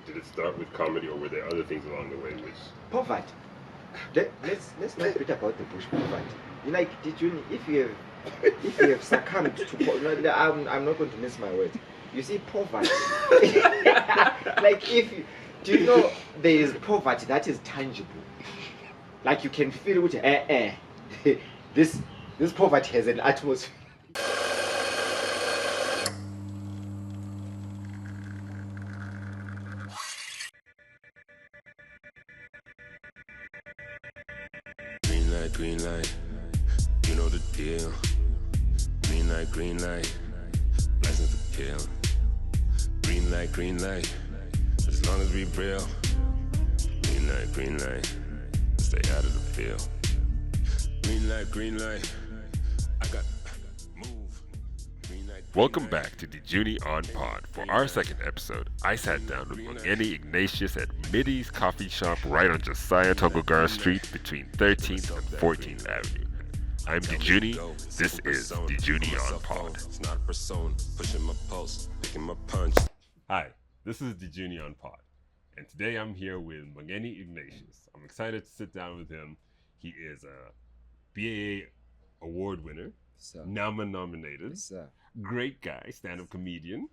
Did it start with comedy, or were there other things along the way which? Poverty. Let's not beat about the bush. Poverty. Like, did you? If you have succumbed to poverty, I'm not going to miss my words. You see, poverty. Like, do you know there is poverty that is tangible? Like, you can feel it. This poverty has an atmosphere. Green light, you know the deal. Green light, license to kill. Green light, as long as we real. Green light, stay out of the field. Green light, I got move. Welcome back to the Junie on Pod. For our second episode, I sat down with Mbongeni Ignatius at Middy's Coffee Shop right on Josiah Tongogara Street between 13th and 14th Avenue. I'm Junie. This is the Junie on Pod. It's not a persona, pushing my pulse, picking my punch. Hi, this is the Junie on Pod, and today I'm here with Mbongeni Ignatius. I'm excited to sit down with him. He is a BAA Award winner, NAMA nominated, great guy, stand-up comedian,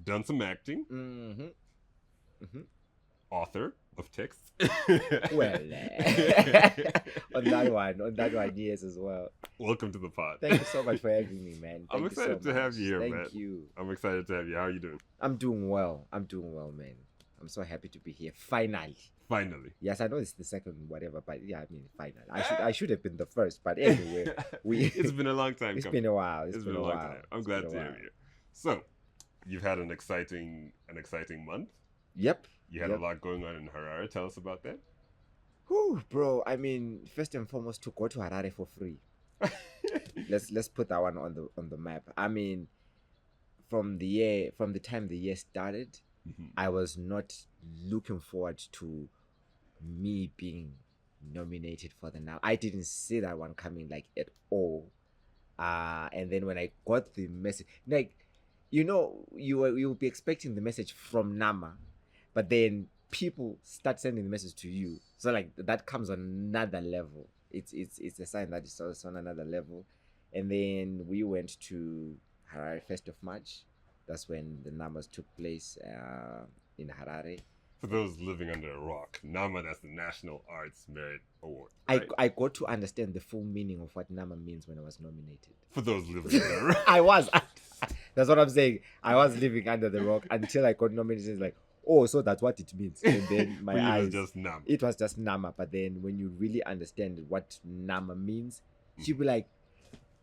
done some acting, author of texts. Well, on that one, yes, as well. Welcome to the pod. Thank you so much for having me, man. I'm excited to have you here, man. Thank you. I'm excited to have you. How are you doing? I'm doing well, man. I'm so happy to be here. Finally. Yes, I know it's the second whatever, but yeah, I mean, finally. I should have been the first, but anyway, it's been a long time. It's been a while. It's been a long time. I'm glad to have you. So, you've had an exciting month. Yep. You had a lot going on in Harare. Tell us about that. Whew, bro. I mean, first and foremost, to go to Harare for free. Let's put that one on the map. I mean, from the time the year started, I was not looking forward to me being nominated for the NAMA. I didn't see that one coming like at all. And then when I got the message, like, you know, you'll be expecting the message from NAMA, but then people start sending the message to you. So like that comes on another level. It's a sign that it's on another level. And then we went to Harare 1st of March. That's when the NAMAs took place in Harare. For those living under a rock, NAMA, that's the National Arts Merit Award. Right? I got to understand the full meaning of what NAMA means when I was nominated. For those living under a rock. I was. That's what I'm saying. I was living under the rock until I got nominated. It's like, oh, so that's what it means. And then my eyes. It was just NAMA. It was just NAMA. But then when you really understand what NAMA means, you'll be like,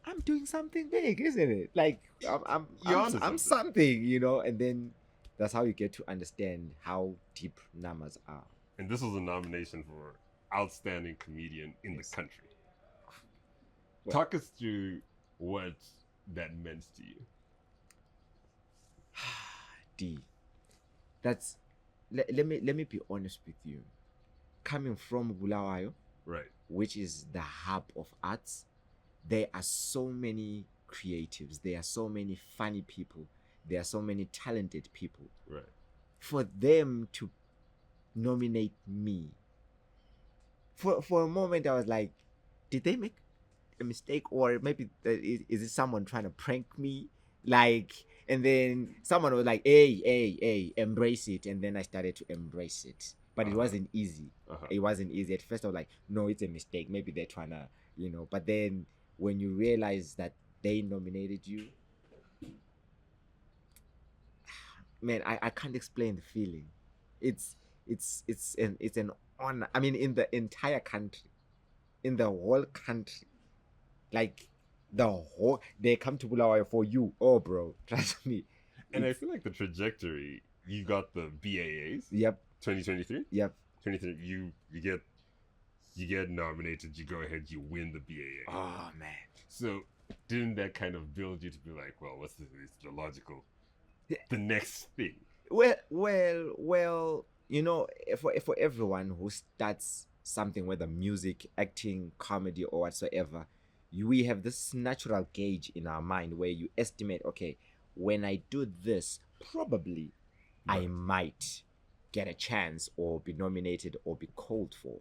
I'm doing something big, isn't it? Like I'm something, you know. And then that's how you get to understand how deep NAMAs are. And this was a nomination for outstanding comedian in the country. Well, talk us through what that meant to you. D. That's let me be honest with you. Coming from Bulawayo, right, which is the hub of arts, there are so many creatives, there are so many funny people, there are so many talented people. Right. For them to nominate me, for a moment I was like, did they make a mistake, or maybe is it someone trying to prank me? Like, and then someone was like, hey, embrace it. And then I started to embrace it. But it wasn't easy. It wasn't easy. At first I was like, no, it's a mistake. Maybe they're trying to, you know. But then when you realize that they nominated you, man, I can't explain the feeling. It's an honor. I mean, in the entire country, in the whole country, like, they come to Bulawayo for you. Oh, bro, trust me. And I feel like the trajectory, you got the BAAs. Yep. 2023. Yep. 23. You get nominated. You go ahead. You win the BAA. Oh man. So didn't that kind of build you to be like, well, what's the logical, the next thing? Well. You know, for everyone who starts something, whether music, acting, comedy, or whatsoever, we have this natural gauge in our mind where you estimate, okay, when I do this, probably I might get a chance or be nominated or be called for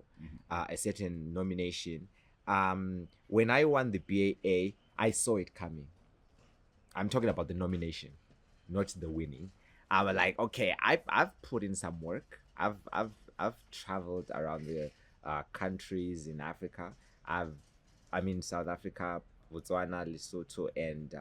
a certain nomination. When I won the BAA, I saw it coming. I'm talking about the nomination, not the winning. I was like, okay, I've put in some work. I've traveled around the countries in Africa. I mean South Africa, Botswana, Lesotho, and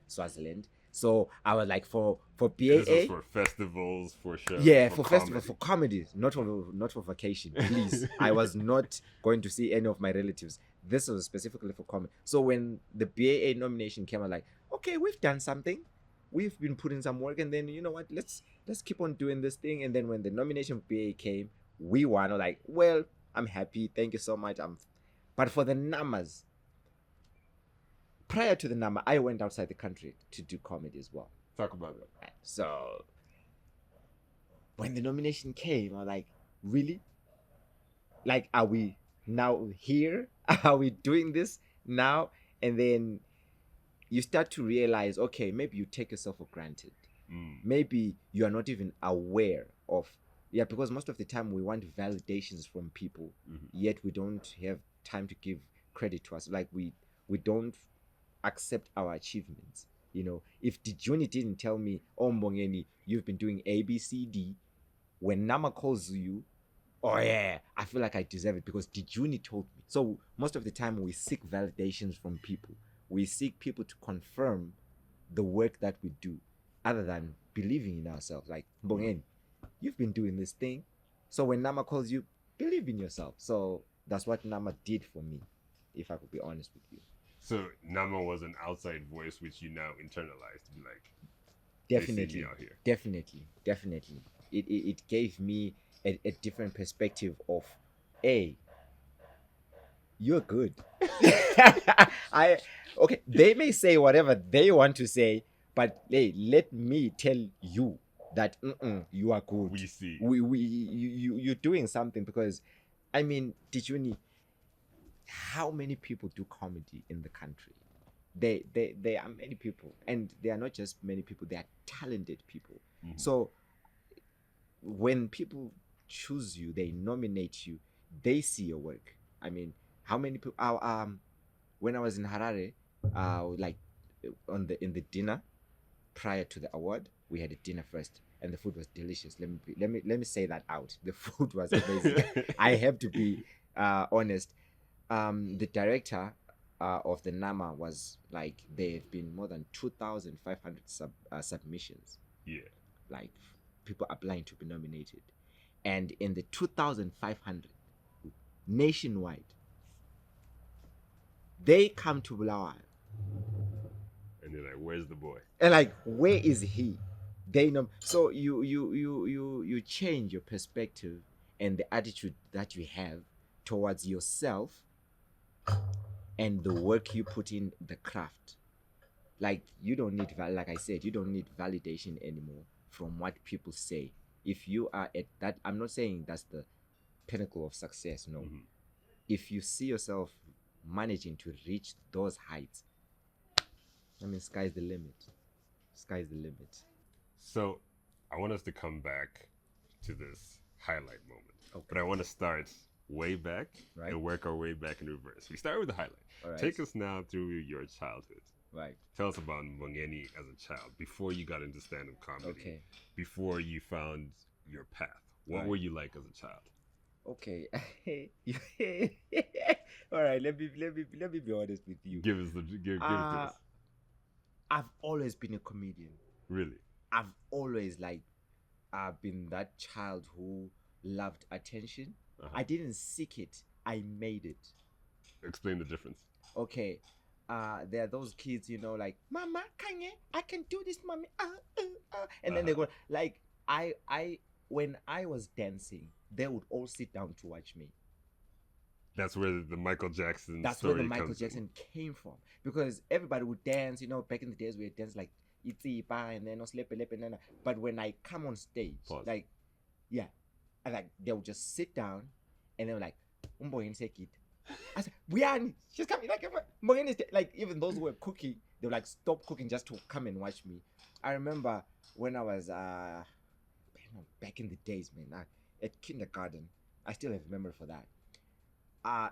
Swaziland. So I was like, for BAA, This was for festivals, for shows. yeah, for for festival, for comedies, not for vacation. Please, I was not going to see any of my relatives. This was specifically for comedy. So when the BAA nomination came, I was like, okay, we've done something. We've been putting some work, and then you know what? Let's keep on doing this thing. And then when the nomination for BAA came, we won. I'm like, well, I'm happy. Thank you so much. But for the numbers, prior to the number, I went outside the country to do comedy as well. Talk about that. So when the nomination came, I was like, really? Like, are we now here? Are we doing this now? And then you start to realize, okay, maybe you take yourself for granted. Maybe you are not even aware of, because most of the time we want validations from people, yet we don't have time to give credit to us. Like we don't accept our achievements. You know, if Dijuni didn't tell me, oh Mbongeni, you've been doing A, B, C, D, when Nama calls you, oh yeah, I feel like I deserve it because Dijuni told me. So most of the time we seek validations from people. We seek people to confirm the work that we do, other than believing in ourselves. Like, Mbongeni, you've been doing this thing. So when Nama calls you, believe in yourself. So that's what Nama did for me, if I could be honest with you. So Nama was an outside voice which you now internalized to be like, Definitely, out here. definitely. It gave me a different perspective of, hey, you're good. Okay, they may say whatever they want to say, but hey, let me tell you that you are good. We see. You're doing something. Because I mean, how many people do comedy in the country? There are many people, and they are not just many people, they are talented people. So when people choose you, they nominate you, they see your work. I mean, how many people when I was in Harare, like in the dinner prior to the award, we had a dinner first, and the food was delicious. Let me say that out. The food was amazing. I have to be honest. The director of the NAMA was like, there have been more than 2,500 submissions. Yeah. Like, people applying to be nominated. And in the 2,500, nationwide, they come to Bulawayo. And they're like, where's the boy? And like, where is he? They know. So you change your perspective and the attitude that you have towards yourself and the work you put in the craft. Like, you don't need, like I said, you don't need validation anymore from what people say. If you are at that, I'm not saying that's the pinnacle of success, no. If you see yourself managing to reach those heights, I mean, sky's the limit. Sky's the limit. So I want us to come back to this highlight moment. Okay. But I want to start way back and work our way back in reverse. We start with the highlight. Right. Take us now through your childhood. Right. Tell us about Mbongeni as a child, before you got into stand-up comedy. Okay. Before you found your path. What were you like as a child? Okay. All right. Let me be honest with you. Give it to us. I've always been a comedian. Really? I've always been that child who loved attention. I didn't seek it. I made it. Explain the difference. Okay. There are those kids, like, Mama, I can do this, mommy. And then they go, like, when I was dancing, they would all sit down to watch me. That's where the Michael Jackson That's where the Michael Jackson came from. Because everybody would dance, back in the days we would dance like Itsipa and then Oslepe. But when I come on stage, like, and like, they would just sit down and they were like, Mbongeni, take it. I said, Wiani, she's coming. Like, even those who were cooking, they would like stop cooking just to come and watch me. I remember when I was back in the days, man. At kindergarten, I still have memory for that.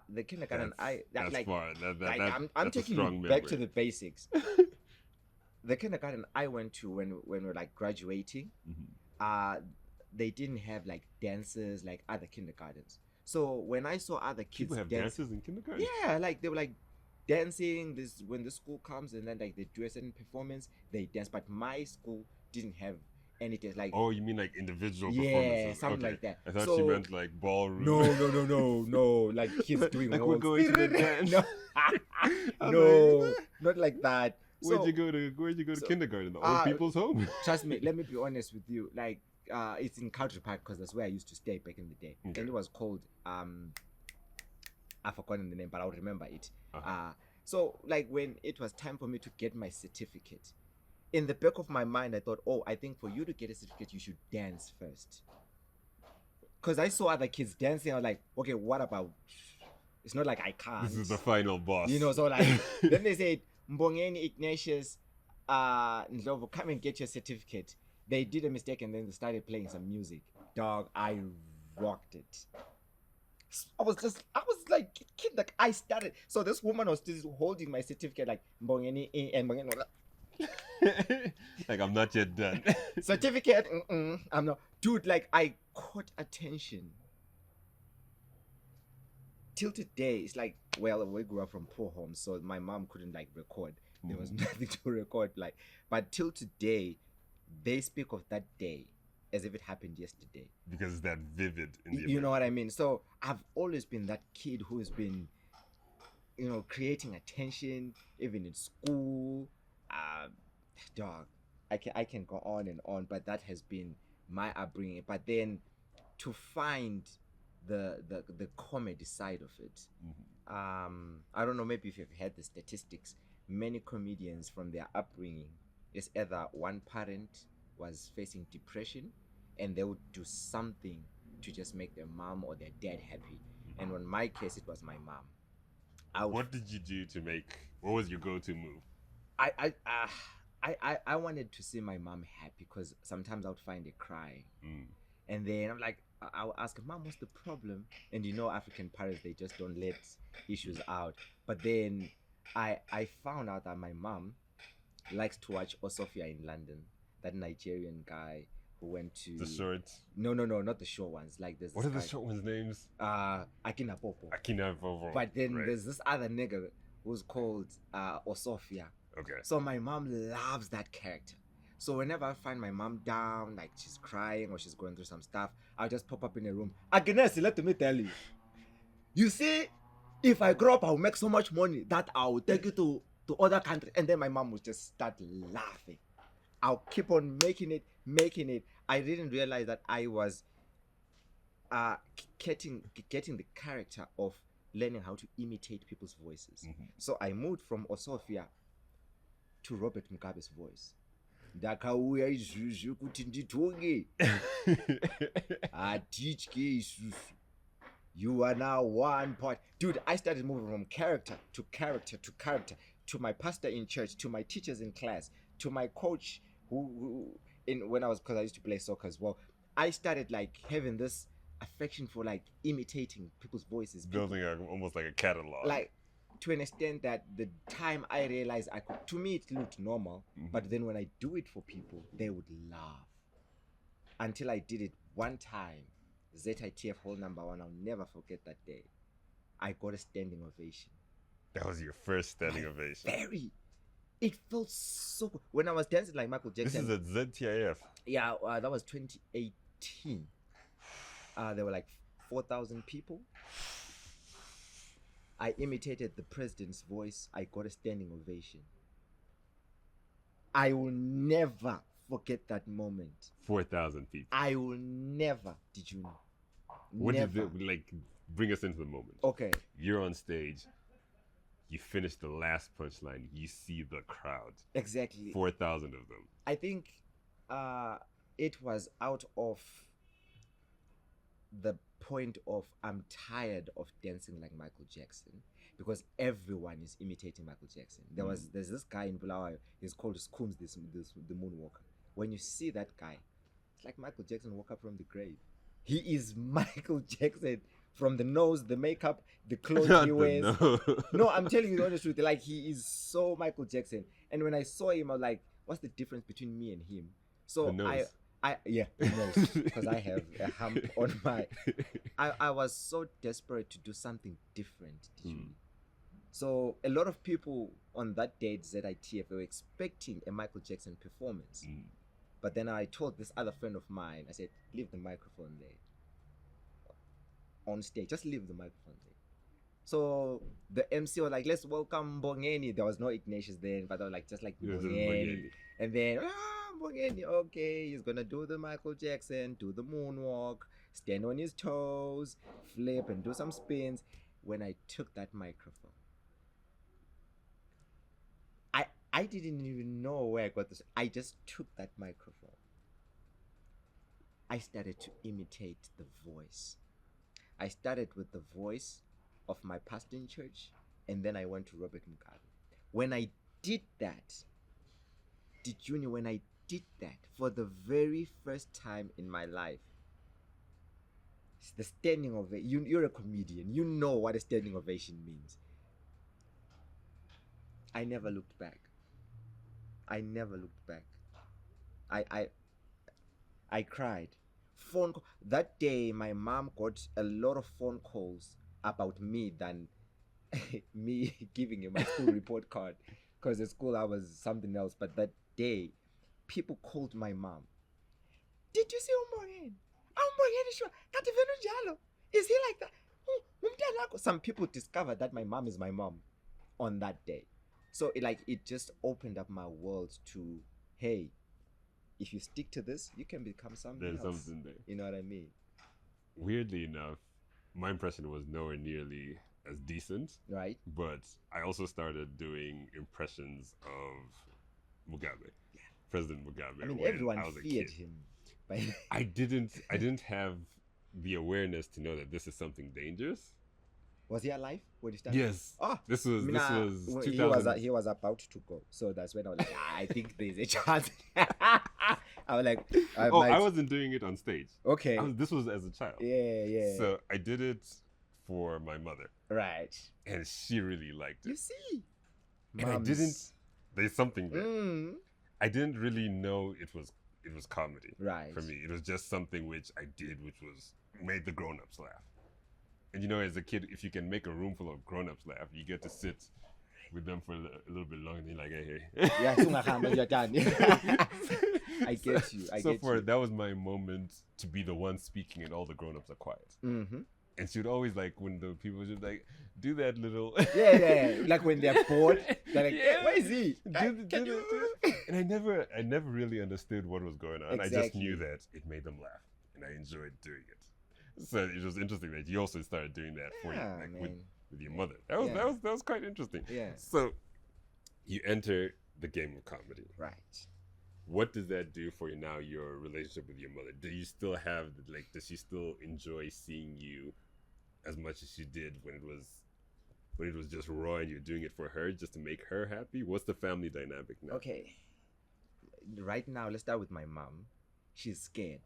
The kindergarten, That's far. I'm That's a taking strong you memory. back to the basics. The kindergarten I went to when we were like graduating, they didn't have like dances like other kindergartens. So when I saw other kids People have dances in kindergarten. yeah, like they were like dancing. This when the school comes and then like they do a certain performance, they dance. But my school didn't have anything like. Oh, you mean like individual Yeah, performances? something Okay. like that. I thought So- you meant like ballroom. No. Like kids doing Like we're waltz. going to the dance. No, I was no, like, not like that. Where'd So, you go to so, kindergarten? The old people's home? trust me, let me be honest with you. Like, it's in Country Park because that's where I used to stay back in the day, Okay. and it was called I've forgotten the name, but I'll remember it. Uh-huh. So like when it was time for me to get my certificate, in the back of my mind, I thought, oh, I think for you to get a certificate, you should dance first. Because I saw other kids dancing, I was like, okay, what about? It's not like I can't. This is the final boss. You know, so like then they said, Mbongeni Ignatius, Ndlovu, come and get your certificate. They did a mistake and then they started playing some music. Dog, I rocked it. I was like kid, like I started. So this woman was still holding my certificate, like Mbongeni and Mbongeni. Like, I'm not yet done. Certificate, I'm not, dude. Like I caught attention. Till today, it's like, well, we grew up from poor homes, so my mom couldn't like record. There was nothing to record, like. But till today, they speak of that day as if it happened yesterday. Because it's that vivid. In the You know what I mean? So I've always been that kid who's been, you know, creating attention, even in school. Dog, I can go on and on, but that has been my upbringing. But then to find the comedy side of it, I don't know, maybe if you've heard the statistics, many comedians from their upbringing is either one parent was facing depression and they would do something to just make their mom or their dad happy. And in my case, it was my mom. What did you do to make? What was your go-to move? I wanted to see my mom happy because sometimes I would find her crying, and then I'm like, I would ask her, Mom, what's the problem? And you know, African parents, they just don't let issues out. But then I found out that my mom likes to watch Osofia in London, that Nigerian guy who went to The shorts. No, not the short ones. Like there's What are this the short ones' names? Akina Popo. Akina Vovo. But then Right. there's this other nigga who's called Osofia. Okay. So my mom loves that character. So whenever I find my mom down, like she's crying or she's going through some stuff, I'll just pop up in a room. Agnes, let me tell you. You see, if I grow up, I'll make so much money that I'll take you to other countries. And then my mom will just start laughing. I'll keep on making it. I didn't realize that I was getting the character of learning how to imitate people's voices. So I moved from Osofia to Robert Mugabe's voice. Ndakauya izvuzvi kuti nditonge atitye isusu. You are now one part. Dude, I started moving from character to character to character, to my pastor in church, to my teachers in class, to my coach because I used to play soccer as well. I started like having this affection for like imitating people's voices. Building almost like a catalog. Like, to an extent that the time I realized I could, to me it looked normal, but then when I do it for people, they would laugh. Until I did it one time, ZITF hole number 1, I'll never forget that day. I got a standing ovation. That was your first standing ovation. It felt so good. When I was dancing like Michael Jackson. This is at ZTIF. Yeah, that was 2018. There were like 4,000 people. I imitated the president's voice. I got a standing ovation. I will never forget that moment. 4,000 people. I will never. Did you know? What Never. did it, like, bring us into the moment? Okay. You're on stage. You finish the last punchline. You see the crowd. Exactly. 4,000 of them. I think it was out of the point of I'm tired of dancing like Michael Jackson, because everyone is imitating Michael Jackson. There's this guy in Bulawayo. He's called Scooms, the moonwalker. When you see that guy, It's like Michael Jackson woke up from the grave. He is Michael Jackson from the nose, the makeup, the clothes he wears. No, I'm telling you the honest truth. Like, he is so Michael Jackson. And when I saw him, I was like, what's the difference between me and him? So yeah, the nose, because I have a hump on my. I was so desperate to do something different. So a lot of people on that day at ZITF were expecting a Michael Jackson performance. But then I told this other friend of mine, I said, leave the microphone there. On stage, just leave the microphone there. So the MC was like, let's welcome Mbongeni. There was no Ignatius then, but I was like, just like Mbongeni. And then, Mbongeni, okay, he's gonna do the Michael Jackson, do the moonwalk, stand on his toes, flip and do some spins. When I took that microphone, I didn't even know where I got this. I just took that microphone. I started to imitate the voice. I started with the voice of my pastor in church, and then I went to Robert Mugabe. When I did that, when I did that for the very first time in my life, the standing ovation, you're a comedian, you know what a standing ovation means. I never looked back. I never looked back. I cried. That day, my mom got a lot of phone calls about me than me giving him my school report card, because at school I was something else. But that day, people called my mom. Did you see Mbongeni? Mbongeni, sure. Is he like that? Some people discovered that my mom is my mom on that day. So it just opened up my world to, hey, if you stick to this, you can become something There's else. something there. You know what I mean? Weirdly enough, my impression was nowhere nearly as decent. Right. But I also started doing impressions of Mugabe, President Mugabe. I mean, when everyone I was a feared kid. him. I didn't have the awareness to know that this is something dangerous. Was he alive when he started? Yes. Oh, This was 2000. He was about to go, so that's when I was like, I think there's a chance. I was like, I wasn't doing it on stage. Okay. This was as a child. Yeah. So I did it for my mother. Right. And she really liked it. You see. And I didn't. There's something there. I didn't really know it was comedy. Right. For me, it was just something which I did, which was made the grown-ups laugh. And you know, as a kid, if you can make a room full of grown-ups laugh, you get to sit with them for a little bit longer. And you're like, hey. Yeah, you're done. I get you. That was my moment to be the one speaking, and all the grown-ups are quiet. Mm-hmm. And she would always, like, when the people would like, do that little... yeah. Like when they're bored, they're like, hey, where is he? Can you... And I never really understood what was going on. Exactly. I just knew that it made them laugh, and I enjoyed doing it. So it was interesting that you also started doing that for you, like with your mother. That was quite interesting. Yeah. So you enter the game of comedy. Right. What does that do for you now? Your relationship with your mother? Do you still have does she still enjoy seeing you as much as she did when it was just raw and you're doing it for her just to make her happy? What's the family dynamic now? Okay. Right now, let's start with my mom. She's scared.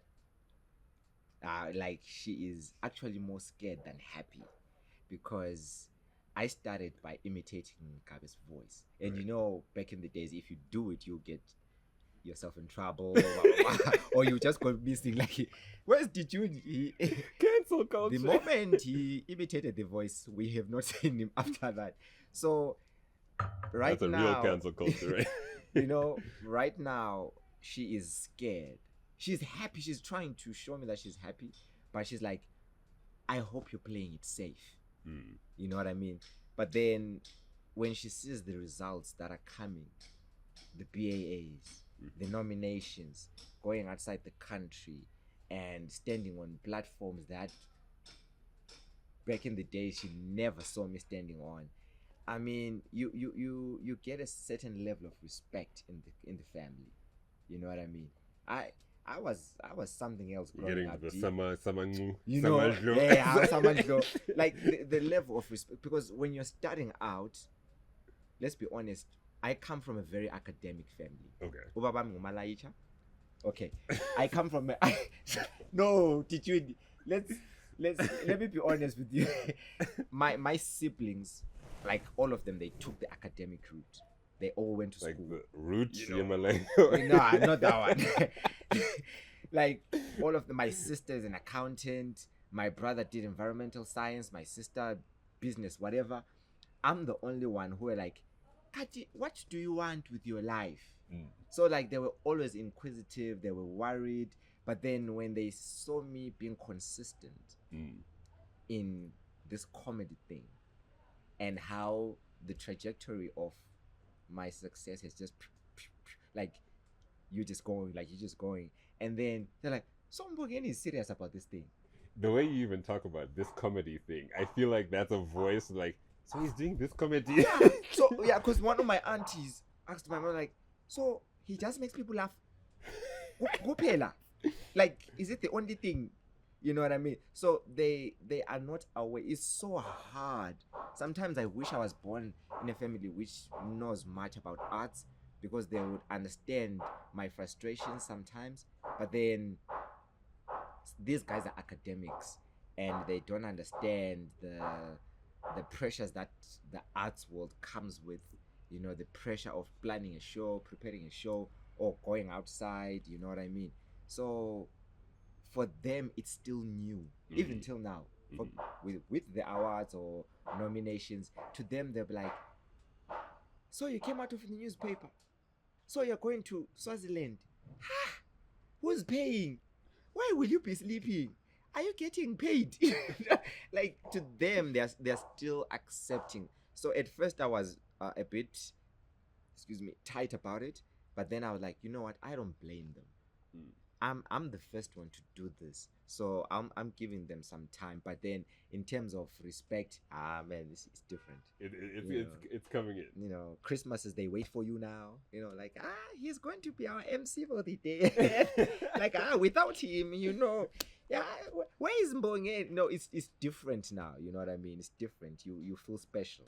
She is actually more scared than happy, because I started by imitating Mugabe's voice. And right. You know, back in the days, if you do it, you'll get yourself in trouble, or you just go missing. Like, where's did you? Cancel culture. The moment he imitated the voice, we have not seen him after that. So, right now, that's a real cancel culture, right? You know, right now she is scared. She's happy. She's trying to show me that she's happy, but she's like, I hope you're playing it safe. You know what I mean? But then when she sees the results that are coming, the BAAs, the nominations, going outside the country and standing on platforms that back in the day she never saw me standing on. I mean, you get a certain level of respect in the family. You know what I mean? I was something else growing up. You know, like the level of respect, because when you're starting out, let's be honest, I come from a very academic family. Okay. Ubaba nguMalayicha, Okay, I come from no. Did you? Let's let me be honest with you. My siblings, like all of them, they took the academic route. They all went to Like school. the roots, You know. Yamalengo. Nah, not that one. Like all of them. My sister is an accountant. My brother did environmental science. My sister, business, whatever. I'm the only one who are like, Kati, what do you want with your life? So like they were always inquisitive. They were worried. But then when they saw me being consistent in this comedy thing and how the trajectory of my success is just like you're just going, and then they're like, so Mbongeni is serious about this thing. The way you even talk about this comedy thing, I feel like that's a voice like, so he's doing this comedy. Yeah. So yeah, because one of my aunties asked my mom like, so he just makes people laugh. Go pela. Like, is it the only thing? You know what I mean? So they are not aware. It's so hard. Sometimes I wish I was born in a family which knows much about arts, because they would understand my frustrations sometimes. But then these guys are academics and they don't understand the pressures that the arts world comes with. You know, the pressure of planning a show, preparing a show, or going outside. You know what I mean? So for them it's still new, even till now. With the awards or nominations, to them they'll be like, so you came out of the newspaper, so you're going to Swaziland. Who's paying? Why will you be sleeping? Are you getting paid? Like, to them they're still accepting. So at first I was a bit, tight about it, but then I was like, you know what, I don't blame them. I'm the first one to do this, so I'm giving them some time. But then in terms of respect, man, this is different. It's coming in. You know, Christmases, they wait for you now. You know, like, he's going to be our MC for the day. Like, without him, you know, yeah, where is Mbongeni? No, it's different now. You know what I mean? It's different. You feel special.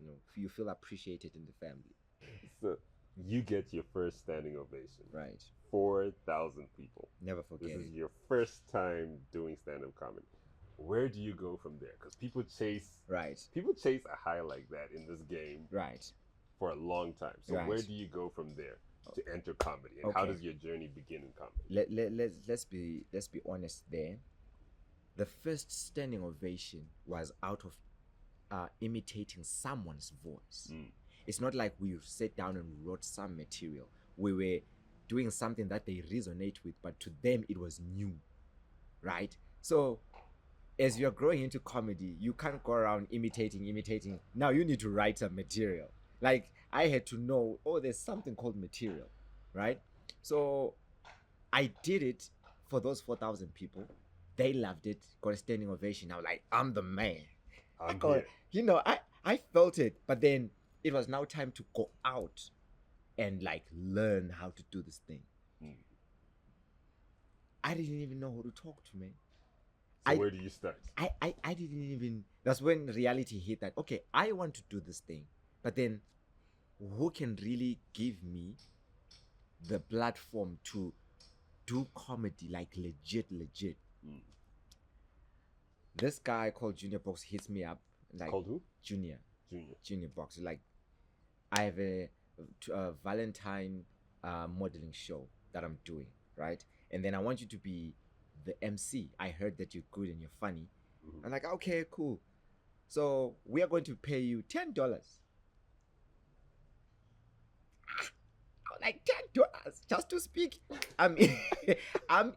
You know, you feel appreciated in the family. So you get your first standing ovation. Right. 4,000 people. Never forget This is it. your first time doing stand-up comedy. Where do you go from there? Because people chase a high like that in this game, right, for a long time. So right. Where do you go from there to enter comedy, and how does your journey begin in comedy? Let's be honest there. The first standing ovation was out of imitating someone's voice. It's not like we sat down and wrote some material. We were doing something that they resonate with, but to them it was new, right? So as you're growing into comedy, you can't go around imitating. Now you need to write some material. Like, I had to know, there's something called material, right? So I did it for those 4,000 people. They loved it, got a standing ovation. I was like, I'm the man. You know, I felt it. But then it was now time to go out and like learn how to do this thing. I didn't even know who to talk to, man. So where do you start? I didn't even. That's when reality hit that, okay, I want to do this thing, but then who can really give me the platform to do comedy like legit? This guy called Junior Box hits me up. Like, called who? Junior Box. Like, I have a Valentine modeling show that I'm doing, right? And then I want you to be the MC. I heard that you're good and you're funny. I'm like, okay, cool. So we are going to pay you $10. I'm like, $10 just to speak. I'm in. I'm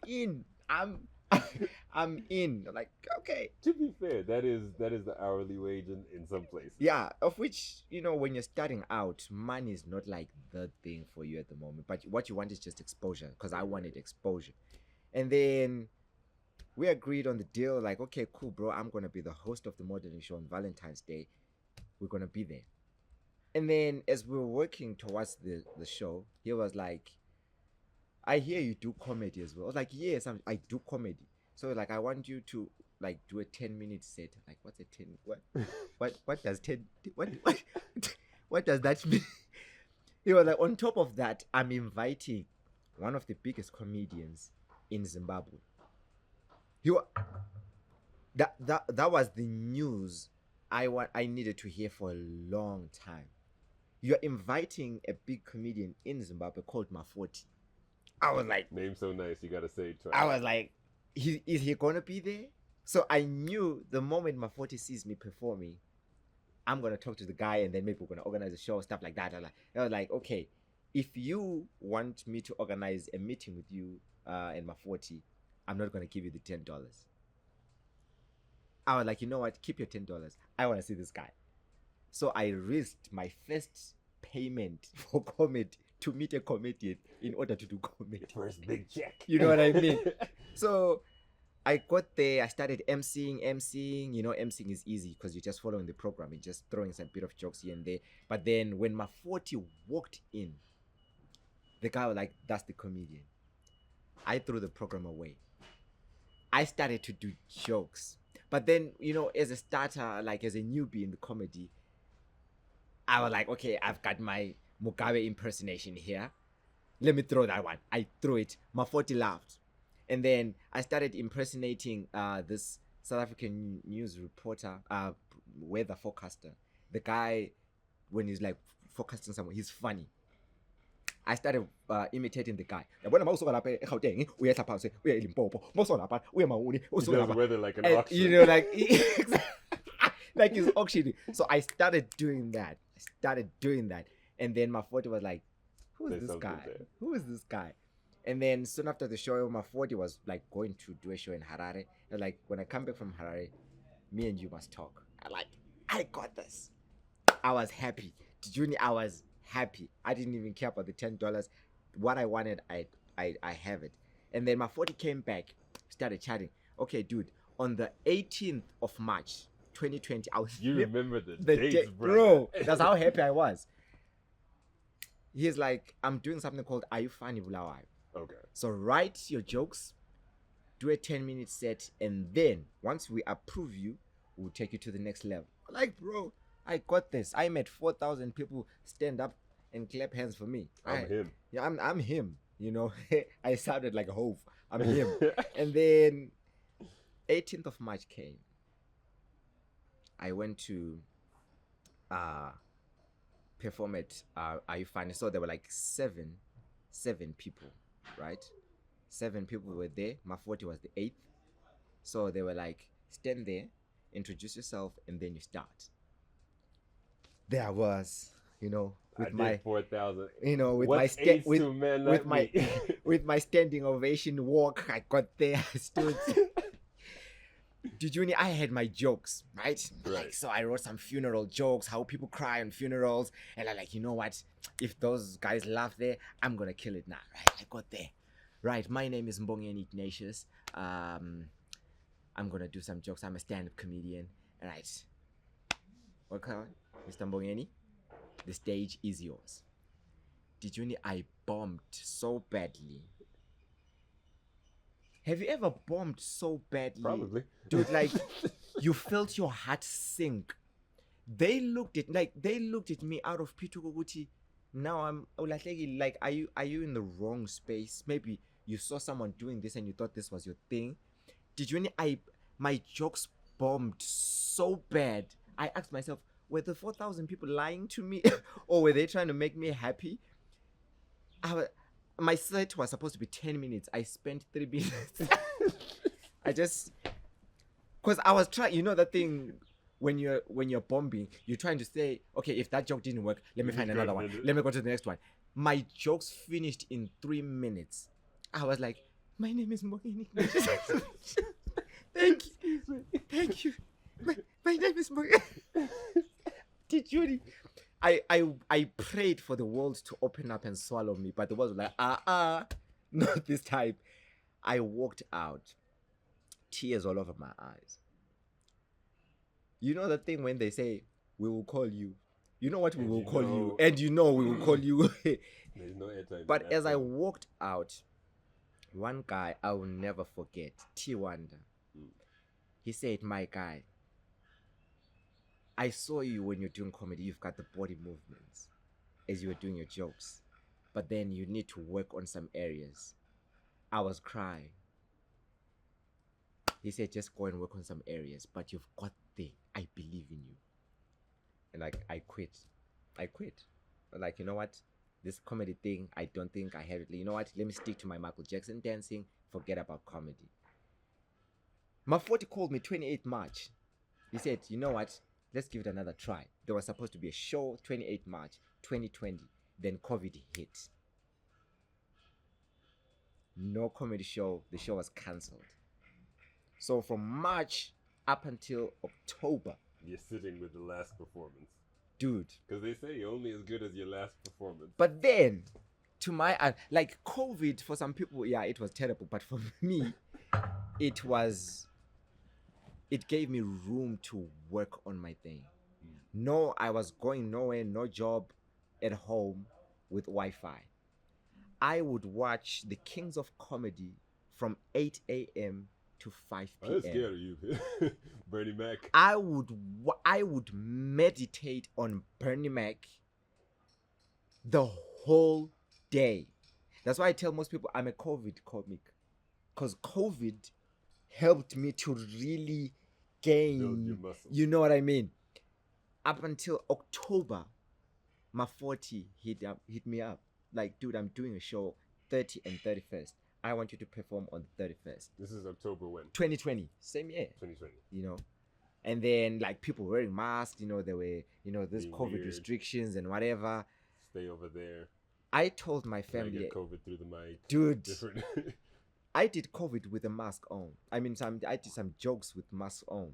in. I'm in. Like, okay. To be fair, that is the hourly wage in some places. Yeah, of which, you know, when you're starting out, money is not like the thing for you at the moment. But what you want is just exposure, because I wanted exposure. And then we agreed on the deal, like, okay, cool, bro. I'm going to be the host of the modeling show on Valentine's Day. We're going to be there. And then as we were working towards the show, he was like, I hear you do comedy as well. I was like, yes, I do comedy. So like, I want you to like do a 10-minute set. Like, what's a 10? What does 10? What does that mean? He was like, on top of that, I'm inviting one of the biggest comedians in Zimbabwe. He wa- that was the news I needed to hear for a long time. You're inviting a big comedian in Zimbabwe called Mafoti. I was like, Name so nice, you gotta say it twice. I was like, is he gonna be there? So I knew the moment Mafoti sees me performing, I'm gonna talk to the guy, and then maybe we're gonna organize a show, stuff like that. I was like, okay, if you want me to organize a meeting with you and Mafoti, I'm not gonna give you the $10. I was like, you know what? Keep your $10. I want to see this guy. So I risked my first payment for comedy to meet a comedian in order to do comedy. First big check. You know what I mean? So I got there. I started emceeing. You know, emceeing is easy because you're just following the program. You're just throwing some bit of jokes here and there. But then when Mafoti walked in, the guy was like, that's the comedian. I threw the program away. I started to do jokes. But then, you know, as a starter, like as a newbie in the comedy, I was like, okay, I've got my Mugabe impersonation here. Let me throw that one. I threw it. Mafoti laughed. And then I started impersonating this South African news reporter, weather forecaster. The guy, when he's like forecasting someone, he's funny. I started imitating the guy. He does weather like an auction. You know, like like he's auctioning. So I started doing that. And then Mafoti was like, who is this guy? Who is this guy? And then soon after the show, Mafoti was like going to do a show in Harare. And like, when I come back from Harare, me and you must talk. I got this. I was happy. Juni, I was happy. I didn't even care about the $10. What I wanted, I have it. And then Mafoti came back, started chatting. Okay, dude, on the 18th of March, 2020, You remember the dates, bro. That's how happy I was. He's like, I'm doing something called Are You Funny Bulawai? Okay. So write your jokes, do a 10-minute set, and then once we approve you, we'll take you to the next level. Like, bro, I got this. I made 4,000 people stand up and clap hands for me. I'm him. Yeah, I'm him. You know, I sounded like a hove. I'm him. And then 18th of March came. I went to perform at Are You Funny? So there were like seven people, right? 7 people were there. Mafoti was the 8th. So they were like, stand there, introduce yourself, and then you start. There I was, you know, with my 4,000. You know, with What's my with my standing ovation walk. I got there, I stood. Juni, I had my jokes, right? Like, so I wrote some funeral jokes, how people cry on funerals, and I'm like, you know what? If those guys laugh there, I'm gonna kill it now, right? I got there, right? My name is Mbongeni Ignatius. I'm gonna do some jokes. I'm a stand-up comedian, right? Okay, Mr. Mbongeni, the stage is yours. Juni, I bombed so badly. Have you ever bombed so badly? Probably. Dude, like, you felt your heart sink. They looked at me out of Pitukuguti. Now I'm like, are you in the wrong space? Maybe you saw someone doing this and you thought this was your thing. My jokes bombed so bad. I asked myself, were the 4,000 people lying to me or were they trying to make me happy? My set was supposed to be 10 minutes. I spent 3 minutes. Because I was trying, you know that thing when you're bombing, you're trying to say, okay, if that joke didn't work, let me find another one. Let me go to the next one. My jokes finished in 3 minutes. I was like, my name is Mbongeni. Thank you. My name is Mbongeni. Did you? I prayed for the world to open up and swallow me, but the world was like, not this time. I walked out, tears all over my eyes. You know the thing when they say, we will call you. You know what we will call you, and you know we will call you. There's no airtime. But as I walked out, one guy I will never forget, T Wanda. He said, my guy, I saw you when you're doing comedy. You've got the body movements as you were doing your jokes. but then you need to work on some areas. I was crying. He said, just go and work on some areas, but you've got there. I believe in you. And like, I quit. Like, you know what? This comedy thing, I don't think I have it. You know what? Let me stick to my Michael Jackson dancing. Forget about comedy. My 40 called me 28 March. He said, you know what? Let's give it another try. There was supposed to be a show 28 March 2020. Then COVID hit. No comedy show. The show was cancelled. So from March up until October. You're sitting with the last performance. Dude. Because they say you're only as good as your last performance. But then, to my, like COVID, for some people, yeah, it was terrible. But for me, it gave me room to work on my thing. No, I was going nowhere, no job at home with Wi-Fi. I would watch the Kings of Comedy from 8 a.m. to 5 p.m. I'm scared of you, Bernie Mac. I would meditate on Bernie Mac the whole day. That's why I tell most people I'm a COVID comic, because COVID helped me to really gain, build your muscles. You know what I mean? Up until October, my 40 hit me up. Like, dude, I'm doing a show 30 and 31st. I want you to perform on the 31st. This is October when? 2020, same year. 2020. You know, and then like people wearing masks. You know, there were there's Being COVID weird. Restrictions and whatever. Stay over there. I told my Can I family, get COVID through the mic. dude. Different. I did COVID with a mask on. I mean, I did some jokes with mask on.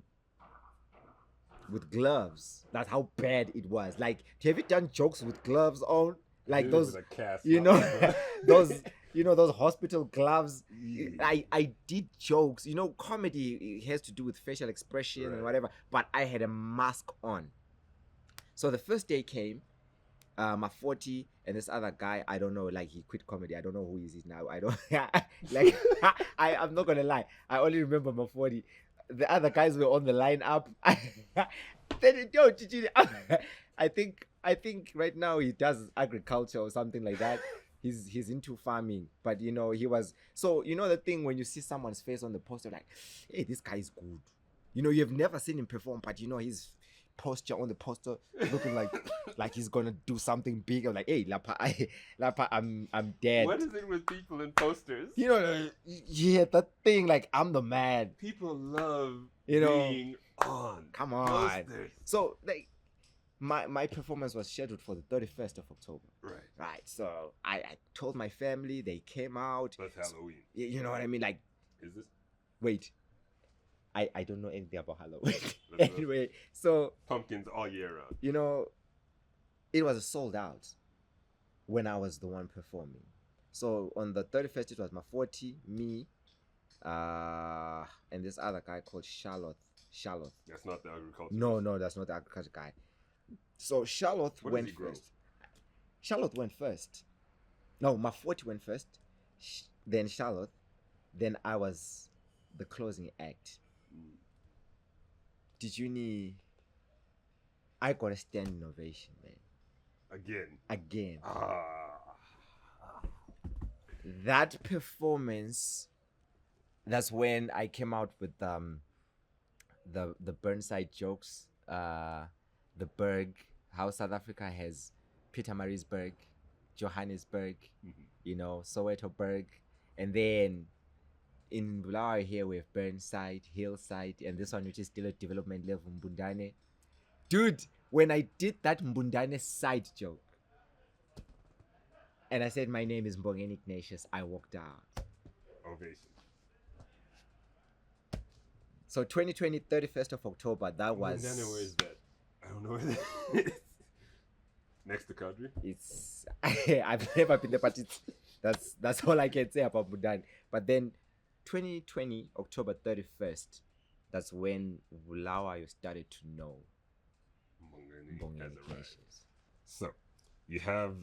With gloves. That's how bad it was. Like, have you done jokes with gloves on? Like Dude, those, with a cast you on, know, bro. those hospital gloves. Yeah. I did jokes. You know, comedy, it has to do with facial expression and Right. whatever. But I had a mask on. So the first day came, my 40 and this other guy, I don't know, like he quit comedy. I don't know who he is now. I don't like. I'm not gonna lie. I only remember my 40. The other guys were on the lineup. Then yo, I think right now he does agriculture or something like that. He's into farming, but you know, he was, so you know the thing when you see someone's face on the poster, like, hey, this guy is good. You know, you've never seen him perform, but you know his posture on the poster looking like he's gonna do something big. I'm like, hey, Lapa, I'm dead. What is it with people in posters? You know, yeah, that thing, like, I'm the man. People love You know, being on. come on. Posters. So like, my performance was scheduled for the 31st of October. Right. So I told my family, they came out. That's Halloween. You know what I mean? Like, Is this? wait, I don't know anything about Halloween. That's Anyway, so Pumpkins all year round. you know, it was sold out when I was the one performing. So on the 31st, it was my 40, me, and this other guy called Charlotte. That's not the agriculture. No, that's not the agriculture guy. So Charlotte What does went he grow? first. Charlotte went first. No, my 40 went first. Then Charlotte. Then I was the closing act. Mm. Did you need? I got a standing ovation, man. Again. Ah. That performance. That's when I came out with the Burnside jokes. The Berg, how South Africa has Pietermaritzburg, Johannesburg, you know, Soweto Berg, and then in Bulawayo here we have Burnside, Hillside, and this one which is still at development level, Mbongeni. Dude, when I did that Mbongeni side joke, and I said my name is Mbongeni Ignatius, I walked out. Ovation. So 2020, 31st of October, that was... Mbongeni, where is that? I don't know where that is. Next to Kadri? It's I've never been there, but that's all I can say about Mbongeni. But then 2020 October 31st, that's when Bulawayo started to know Mbongeni has arrived. Ignatius. So, you have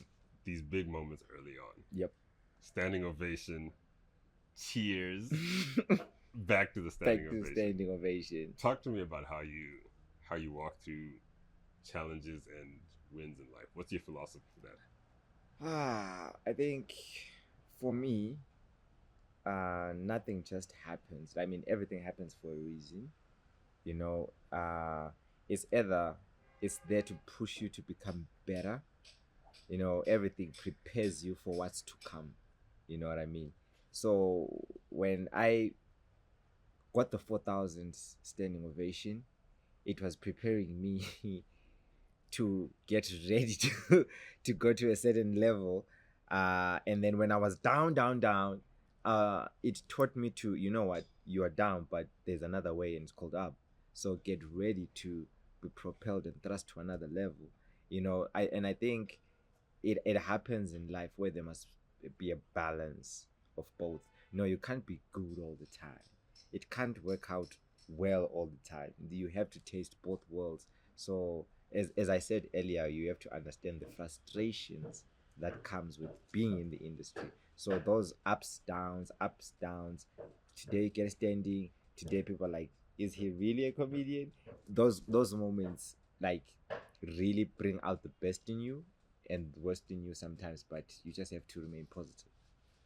these big moments early on. Yep. Standing ovation, cheers, back to the Back standing to the ovation. standing ovation. Talk to me about how you walk through challenges and wins in life. What's your philosophy for that? I think for me, nothing just happens. I mean, everything happens for a reason. You know, it's either it's there to push you to become better. You know, everything prepares you for what's to come. You know what I mean? So when I got the 4,000 standing ovation, it was preparing me to get ready to go to a certain level. And then when I was down, it taught me to, you know what, you are down, but there's another way and it's called up. So get ready to be propelled and thrust to another level. You know, I think it happens in life where there must be a balance of both. No, you can't be good all the time. It can't work out well all the time. You have to taste both worlds. So as I said earlier, you have to understand the frustrations that comes with being in the industry. So those ups, downs. Today you get standing. Today people are like, is he really a comedian? Those moments like really bring out the best in you and the worst in you sometimes, but you just have to remain positive.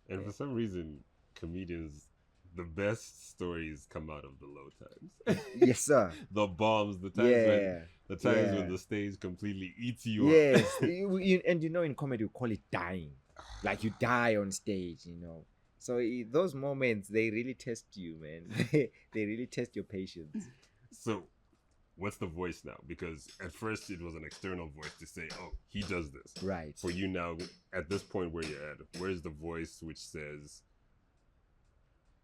And for some reason, comedians, the best stories come out of the low times. Yes, sir. The bombs, Yeah. the times Yeah. when the stage completely eats you up. Yes. And you know, in comedy, we call it dying. Like you die on stage, you know. So those moments, they really test you, man. They really test your patience. So, what's the voice now? Because at first it was an external voice to say, "Oh, he does this." Right. For you now, at this point where you're at, where's the voice which says,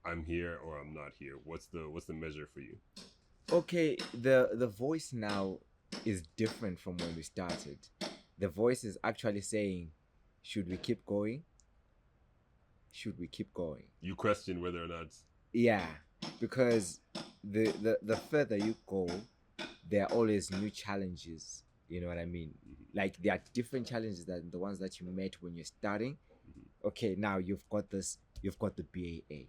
"I'm here" or "I'm not here"? What's the measure for you? Okay, the voice now is different from when we started. The voice is actually saying, should we keep going? Should we keep going? You question whether or not. Yeah, because the further you go, there are always new challenges. You know what I mean? Like there are different challenges than the ones that you met when you're starting. Okay, now you've got the BAA.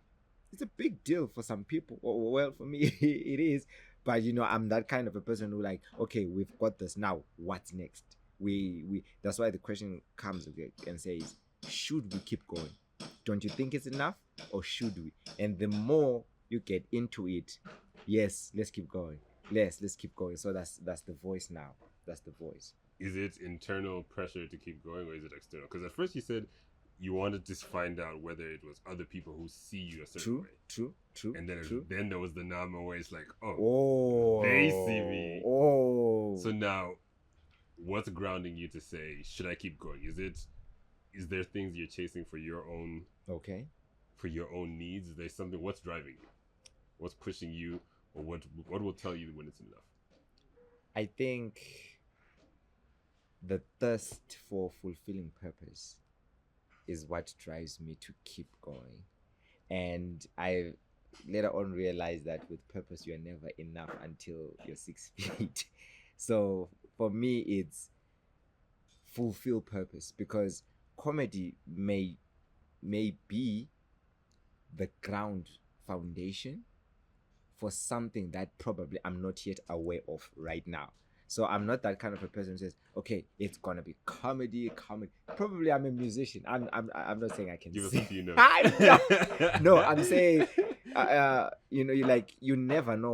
It's a big deal for some people. Well, for me, it is. But you know, I'm that kind of a person who like, okay, we've got this. Now, what's next? We. That's why the question comes again and says, should we keep going? Don't you think it's enough, or should we? And the more you get into it, yes, let's keep going. Let's keep going. So that's the voice now. That's the voice. Is it internal pressure to keep going, or is it external? Because at first you said you wanted to find out whether it was other people who see you a certain way. True. And then true. then there was the Nama where it's like, Oh, they see me. Oh, So now, what's grounding you to say, should I keep going? Is there things you're chasing for your own okay. for your own needs? Is there something? What's driving you? What's pushing you, or what will tell you when it's enough? I think the thirst for fulfilling purpose is what drives me to keep going. And I later on realized that with purpose, you're never enough until you're 6 feet. So for me, it's fulfill purpose, because comedy may be the ground foundation for something that probably I'm not yet aware of right now. So I'm not that kind of a person who says, okay, it's gonna be comedy. Probably I'm a musician. I'm not saying I can Give us sing. a few notes. No, I'm saying, you know, you never know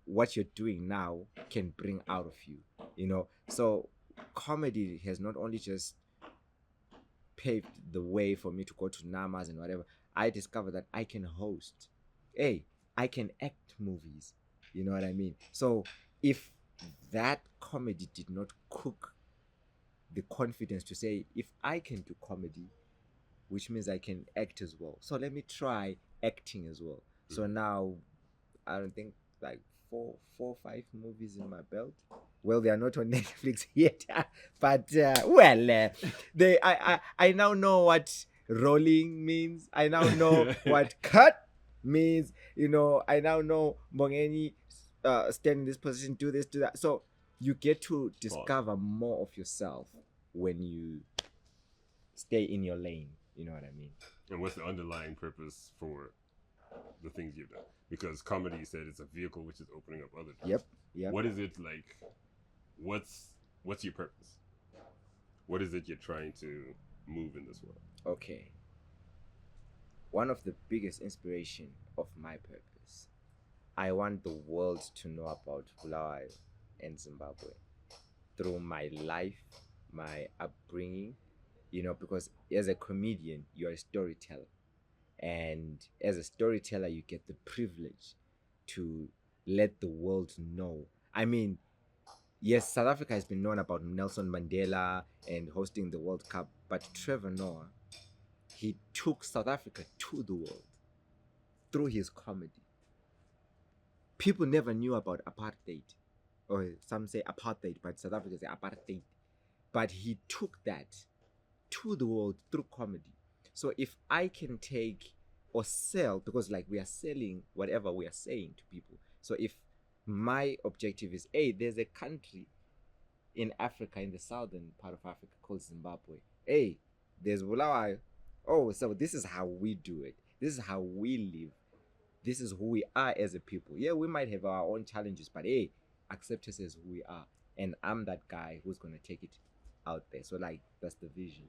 what you're doing now can bring out of you. You know, so comedy has not only just paved the way for me to go to Namas and whatever. I discovered that I can host. Hey, I can act movies. You know what I mean? So if that comedy did not cook the confidence to say, if I can do comedy, which means I can act as well. So let me try acting as well. So now I don't think like four, 5 movies in my belt. Well, they are not on Netflix yet, but I now know what rolling means. I now know what cut means. You know, I now know Mbongeni stand in this position, do this, do that. So you get to discover more of yourself when you stay in your lane. You know what I mean? And what's the underlying purpose for the things you've done? Because comedy, you said, it's a vehicle which is opening up other things. Yep. What is it like? What's your purpose? What is it you're trying to move in this world? Okay. One of the biggest inspiration of my purpose, I want the world to know about Bulawayo and Zimbabwe through my life, my upbringing, because as a comedian, you're a storyteller. And as a storyteller, you get the privilege to let the world know. I mean, yes, South Africa has been known about Nelson Mandela and hosting the World Cup, but Trevor Noah, he took South Africa to the world through his comedy. People never knew about apartheid, or some say apartheid, but South Africa say apartheid. But he took that to the world through comedy. So if I can take or sell, because like we are selling whatever we are saying to people. So if my objective is, hey, there's a country in Africa, in the southern part of Africa called Zimbabwe. Hey, there's Bulawayo. Oh, so this is how we do it. This is how we live. This is who we are as a people. Yeah, we might have our own challenges, but hey, accept us as who we are. And I'm that guy who's going to take it out there. So like, that's the vision.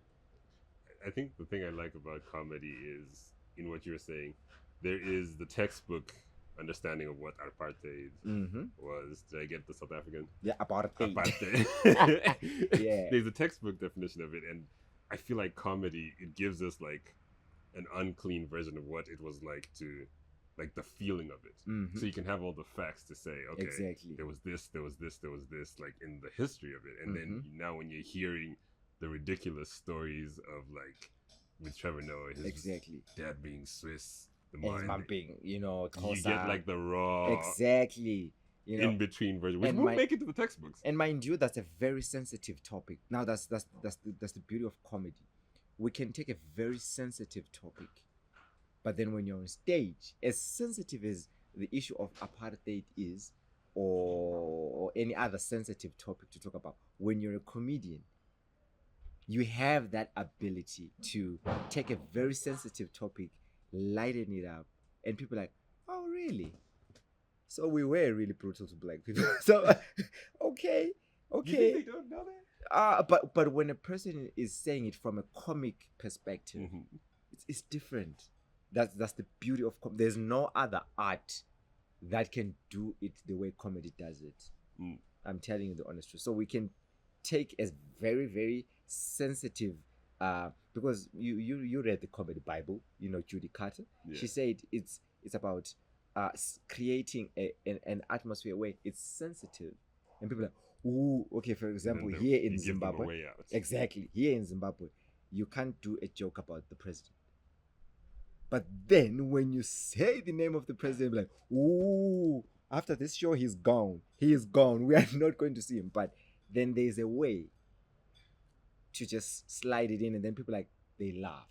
I think the thing I like about comedy is, in what you're saying, there is the textbook understanding of what apartheid was. Did I get the South African? Yeah, apartheid. Yeah. There's a textbook definition of it, and I feel like comedy, it gives us like an unclean version of what it was like to, like the feeling of it. So you can have all the facts to say, okay, exactly. there was this, like in the history of it. And then now when you're hearing the ridiculous stories of like with Trevor Noah, his dad being Swiss, the mom being, you get like the raw, in between version, which won't make it to the textbooks. And mind you, that's a very sensitive topic. Now that's the beauty of comedy. We can take a very sensitive topic, but then when you're on stage, as sensitive as the issue of apartheid is, or any other sensitive topic to talk about, when you're a comedian, you have that ability to take a very sensitive topic, lighten it up, and people are like, oh really? So we were really brutal to black people. So okay. You think they don't know that? But when a person is saying it from a comic perspective, it's different. That's the beauty of comedy. There's no other art that can do it the way comedy does it. I'm telling you the honest truth. So we can take a very, very sensitive, because you read the comedy Bible, Judy Carter. Yeah. She said it's about creating an atmosphere where it's sensitive, and people are like, ooh, okay. For example, here in Zimbabwe, exactly, here in Zimbabwe, you can't do a joke about the president. But then when you say the name of the president, like, ooh, after this show, he's gone. He is gone. We are not going to see him. But then there's a way to just slide it in, and then people they laugh.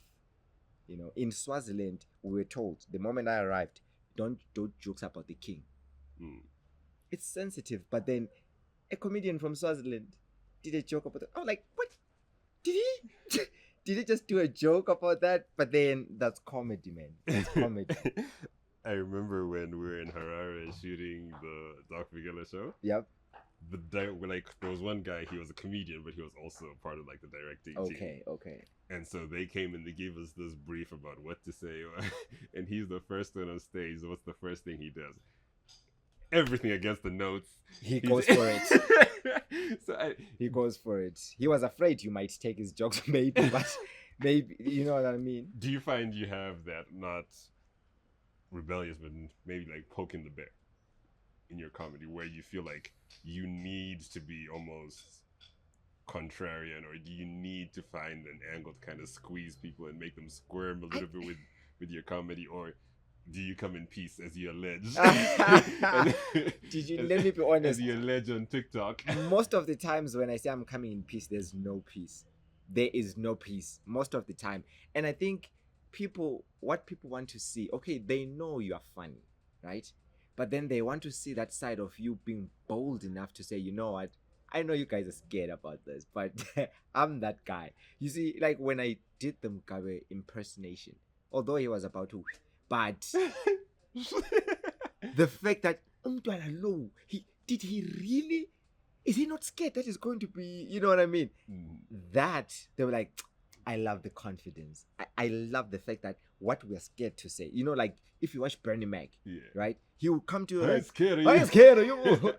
In Swaziland, we were told the moment I arrived, don't jokes about the king. It's sensitive, but then a comedian from Swaziland did a joke about it. I'm like, what? Did he? Did he just do a joke about that? But then that's comedy, man. It's comedy. I remember when we were in Harare shooting the Doc Vigila show. Yep. There was one guy, he was a comedian, but he was also part of the directing team. Okay. And so they came and they gave us this brief about what to say. And he's the first one on stage. So what's the first thing he does? Everything against the notes. He goes for it. He goes for it. He was afraid you might take his jokes, maybe, but maybe, you know what I mean? Do you find you have that, not rebellious, but maybe poking the bear in your comedy, where you feel like you need to be almost contrarian, or do you need to find an angle to kind of squeeze people and make them squirm a little bit with your comedy, or do you come in peace, as you allege? Let me be honest. As you allege on TikTok. Most of the times when I say I'm coming in peace, there's no peace. There is no peace most of the time. And I think what people want to see, okay, they know you are funny, right? But then they want to see that side of you being bold enough to say, you know what? I know you guys are scared about this, but I'm that guy. You see, when I did the Mugabe impersonation, although he was about to... But the fact that did he really? Is he not scared that he's going to be? You know what I mean? That they were like, I love the confidence. I love the fact that what we're scared to say. You know, like if you watch Bernie Mac, Yeah. right? He will come to you I ain't like, scared of I you. ain't scared of you.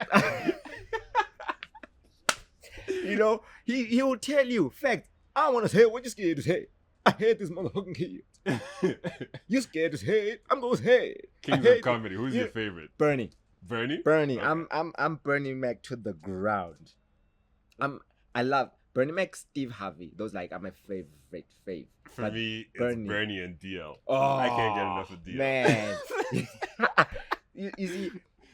You know, he will tell you, fact, I want to say what you scared to say. I hate this motherfucking kid. You scared to say it. I'm gonna say it. Kings of comedy. Who's your favorite? Bernie. Bernie? Bernie. Okay. I'm Bernie Mac to the ground. I love Bernie Mac, Steve Harvey. Those like are my favorite. For But me, it's Bernie. Bernie and DL. Oh, I can't get enough of DL. Man. you see,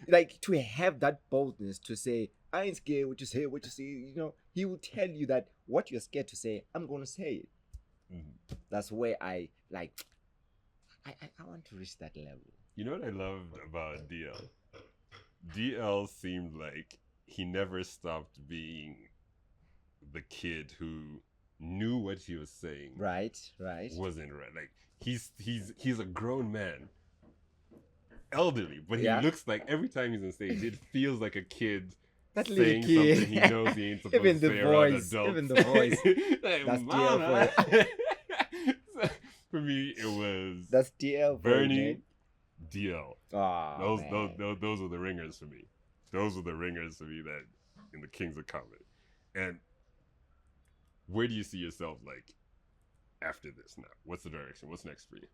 like to have that boldness to say, I ain't scared what you say, you know, he will tell you that what you're scared to say, I'm gonna say it. Mhm. That's where I like I want to reach that level. You know what I loved about DL? DL seemed like he never stopped being the kid who knew what he was saying. Right. Wasn't right. Like he's a grown man. Elderly, but Yeah. he looks like every time he's on stage, it feels like a kid That little saying kid. something he knows he ain't supposed Even to the say voice, around adults. even the voice. Like, That's "Mama." DL So, for me, it was That's DL for you, Bernie, man. DL. Oh, Those were the ringers for me. Those were the ringers for me that in the Kings of Comedy. And where do you see yourself like after this now? What's the direction? What's next for you?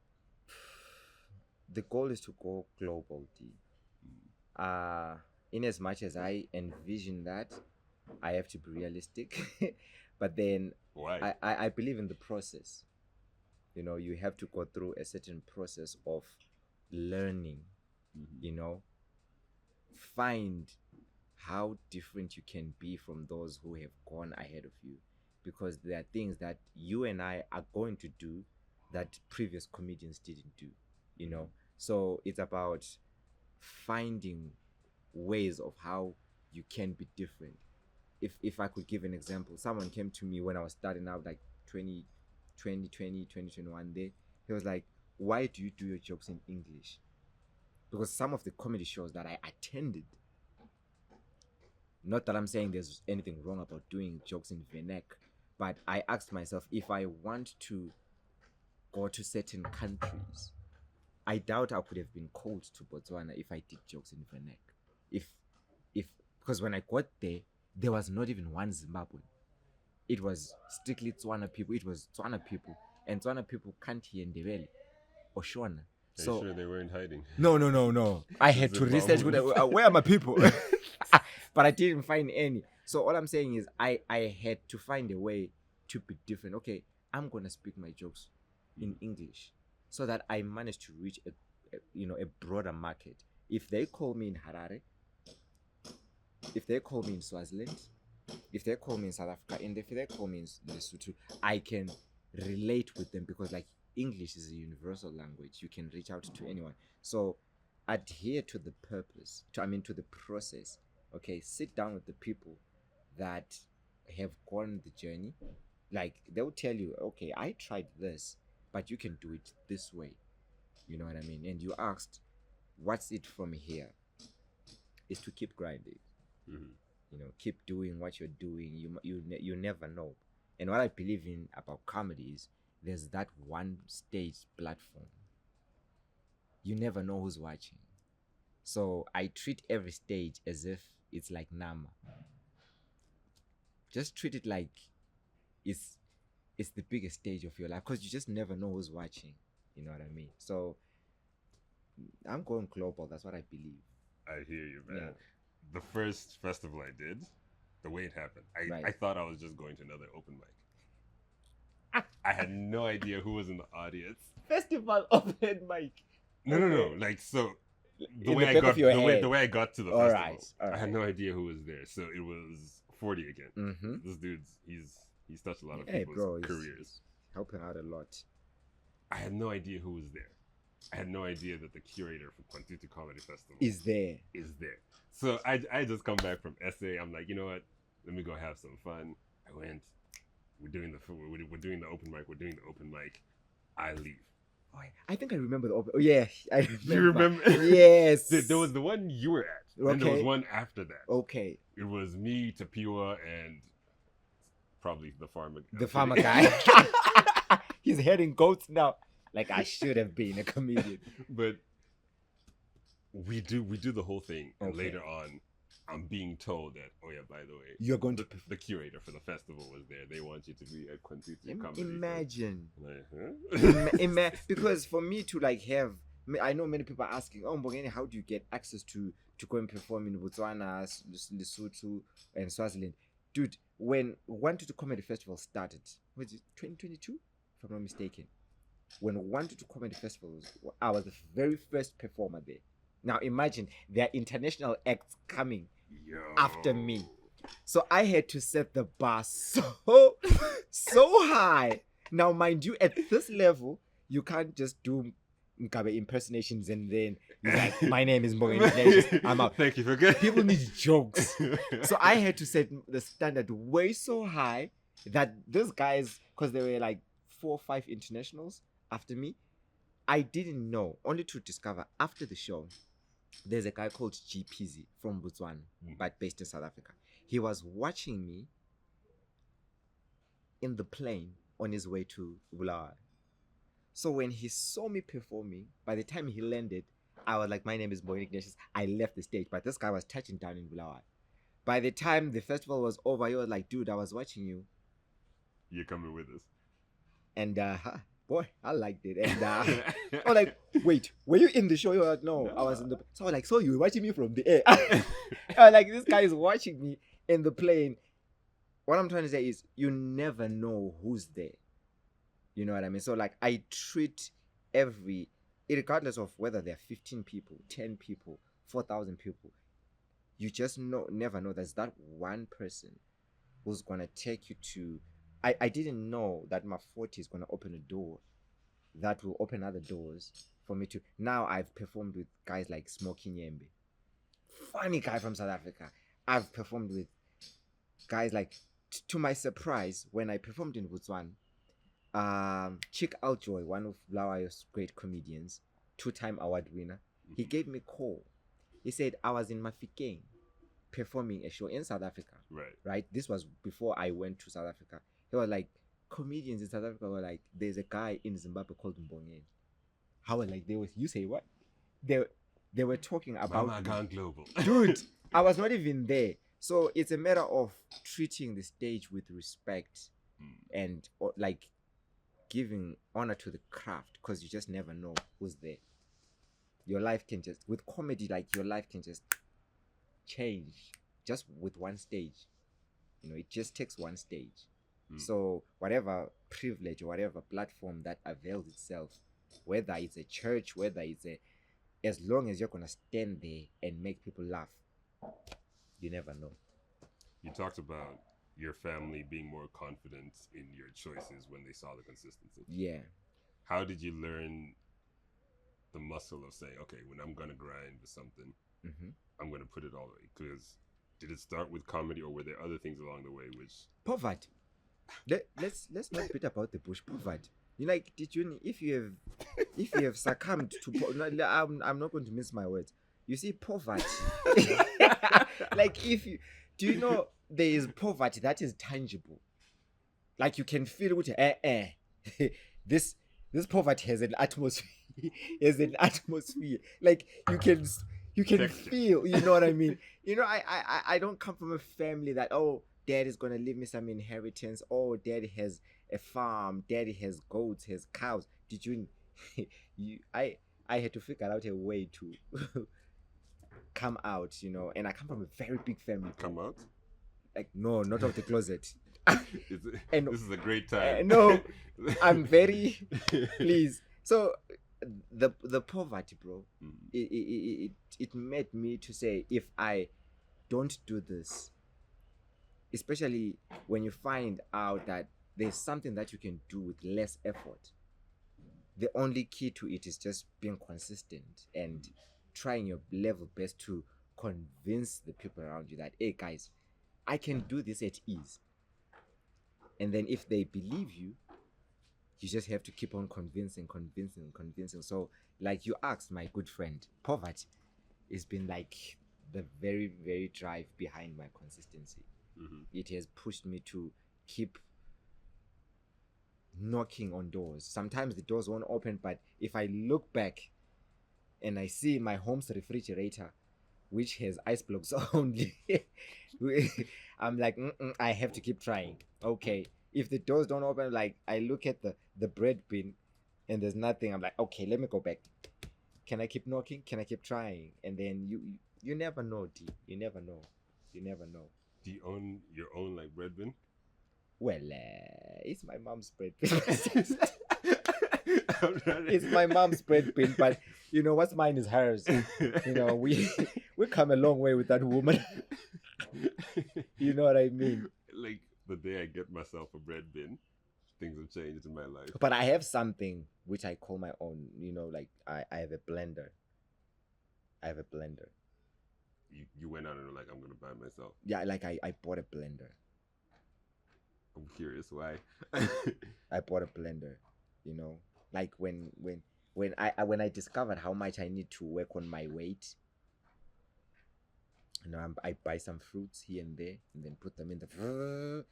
The goal is to go global, D. In as much as I envision that, I have to be realistic. But then Why? I believe in the process. You know, you have to go through a certain process of learning, you know, find how different you can be from those who have gone ahead of you, because there are things that you and I are going to do that previous comedians didn't do, you know. So it's about finding ways of how you can be different. If I could give an example, someone came to me when I was starting out, like 2021 there. He was like, why do you do your jokes in English? Because some of the comedy shows that I attended, not that I'm saying there's anything wrong about doing jokes in vernac, but I asked myself, if I want to go to certain countries, I doubt I could have been called to Botswana if I did jokes in vernac. If because when I got there, there was not even one Zimbabwean. It was strictly Tswana people. It was Tswana people, and Tswana people can't hear Ndebele or Shona. Are So you sure they weren't hiding? no. I had to research where are my people, but I didn't find any. So all I'm saying is I had to find a way to be different. Okay, I'm gonna speak my jokes in English so that I manage to reach a broader market. If they call me in Harare, if they call me in Swaziland, if they call me in South Africa, and if they call me in Lesotho, I can relate with them, because like English is a universal language. You can reach out to anyone. So adhere to the purpose, to the process. Okay, sit down with the people that have gone the journey. Like they'll tell you, okay, I tried this, but you can do it this way. You know what I mean? And you asked, what's it from here? Is to keep grinding. Mm-hmm. You know, keep doing what you're doing. You never know. And what I believe in about comedy is there's that one stage platform. You never know who's watching. So I treat every stage as if it's like Nama. Just treat it like it's the biggest stage of your life, because you just never know who's watching. You know what I mean? So I'm going global. That's what I believe. I hear you, man. Yeah. The first festival I did, the way it happened, Right. I thought I was just going to another open mic. I had no idea who was in the audience. Festival open mic. No. Okay. Like, so the In way the I back got of your the head. way I got to the All festival, right. I had no idea who was there. So it was 40 again. Mm-hmm. This dude's he's touched a lot of Hey, people's bro, he's careers. helping out a lot. I had no idea who was there. I had no idea that the curator for Quantity Comedy Festival Is there? So I just come back from SA. I'm like, you know what? Let me go have some fun. I went. We're doing the open mic. We're doing the open mic. I leave. Oh, I think I remember the open. Oh yeah, I remember. You remember? Yes. There was the one you were at. And there was Okay. one after that. Okay. It was me, Tapiwa, and probably the farmer. The farmer guy. He's heading goats now. Like, I should have been a comedian. But we do the whole thing, and Okay. later on, I'm being told that, oh yeah, by the way, You're going to the curator for the festival was there. They want you to be at Quantity Comedy. imagine. Like, huh? Because for me to like have, I know many people are asking, oh Mbongeni, how do you get access to go and perform in Botswana, Lesotho, and Swaziland? Dude, when One to Comedy Festival started, was it 2022, if I'm not mistaken? When One to Comedy Festival I was the very first performer there. Now imagine there are international acts coming Yo. after me. So I had to set the bar so high. Now, mind you, at this level, you can't just do Mkabe impersonations and then he's like, my name is Mbongeni Ignatius, I'm out. Thank you for good. People need jokes. So I had to set the standard way so high that those guys, because there were like 4 or 5 internationals after me, I didn't know, only to discover after the show, there's a guy called GPZ from Botswana, but based in South Africa. He was watching me in the plane on his way to Bulawayo. So when he saw me performing, by the time he landed, I was like, my name is Mbongeni Ignatius. I left the stage, but this guy was touching down in Bulawayo. By the time the festival was over, he was like, dude, I was watching you. You're coming with us. And boy, I liked it. And I was like, wait, were you in the show? You were like, no, I was in the. So I was like, so you were watching me from the air? I was like, this guy is watching me in the plane. What I'm trying to say is, you never know who's there. You know what I mean? So like, I treat regardless of whether there are 15 people, 10 people, 4,000 people, you just never know there's that one person who's gonna take you to. I didn't know that my 40 is going to open a door that will open other doors for me to. Now I've performed with guys like Smokey Nyembe, funny guy from South Africa. I've performed with guys like, to my surprise, when I performed in Botswana, Chick Aljoy, one of Bulawayo's great comedians, 2-time award winner, he gave me a call. He said, I was in Mafikeng performing a show in South Africa. Right? This was before I went to South Africa. They were like, comedians in South Africa were like, there's a guy in Zimbabwe called Mbongeni. How like you say what? They were talking about Mama gone global. Dude, I was not even there. So it's a matter of treating the stage with respect and like giving honor to the craft, because you just never know who's there. Your life can just, with comedy, like your life can just change just with one stage. You know, it just takes one stage. So whatever privilege or whatever platform that avails itself, whether it's a church, whether it's as long as you're gonna stand there and make people laugh, you never know. You talked about your family being more confident in your choices when they saw the consistency. Yeah. How did you learn the muscle of saying, okay, when I'm gonna grind with something, I'm gonna put it all the way? Because did it start with comedy, or were there other things along the way which poverty? Let's not beat about the bush. Poverty. You like, did you, if you have succumbed to I'm not going to miss my words. You see, poverty. Like, do you know there is poverty that is tangible? Like, you can feel it. This poverty has an atmosphere. Like, you can feel. You know what I mean? You know, I don't come from a family that, oh, dad is gonna leave me some inheritance. Oh, daddy has a farm. Daddy has goats, has cows. Did you? I had to figure out a way to come out, you know. And I come from a very big family. Come out? Like, no, not of the closet. And this is a great time. No, I'm very pleased. So the poverty, bro, it made me to say, if I don't do this, especially when you find out that there's something that you can do with less effort, the only key to it is just being consistent and trying your level best to convince the people around you that, hey guys, I can do this at ease. And then if they believe you, you just have to keep on convincing. So like you asked, my good friend, poverty has been like the very, very drive behind my consistency. It has pushed me to keep knocking on doors. Sometimes the doors won't open, but if I look back and I see my home's refrigerator, which has ice blocks only, I'm like, I have to keep trying. Okay, if the doors don't open, like I look at the bread bin and there's nothing, I'm like, okay, let me go back. Can I keep knocking? Can I keep trying? And then you never know, D. You never know. You never know. Do you own your own like bread bin? Well, it's my mom's bread bin. It's my mom's bread bin, but you know what's mine is hers. You know, we come a long way with that woman. You know what I mean? Like the day I get myself a bread bin, things have changed in my life. But I have something which I call my own. You know, like I have a blender. I have a blender. You went out and were like, I'm gonna buy myself. Yeah, like I bought a blender. I'm curious why. I bought a blender. You know, like when I discovered how much I need to work on my weight. You know, I buy some fruits here and there, and then put them in the,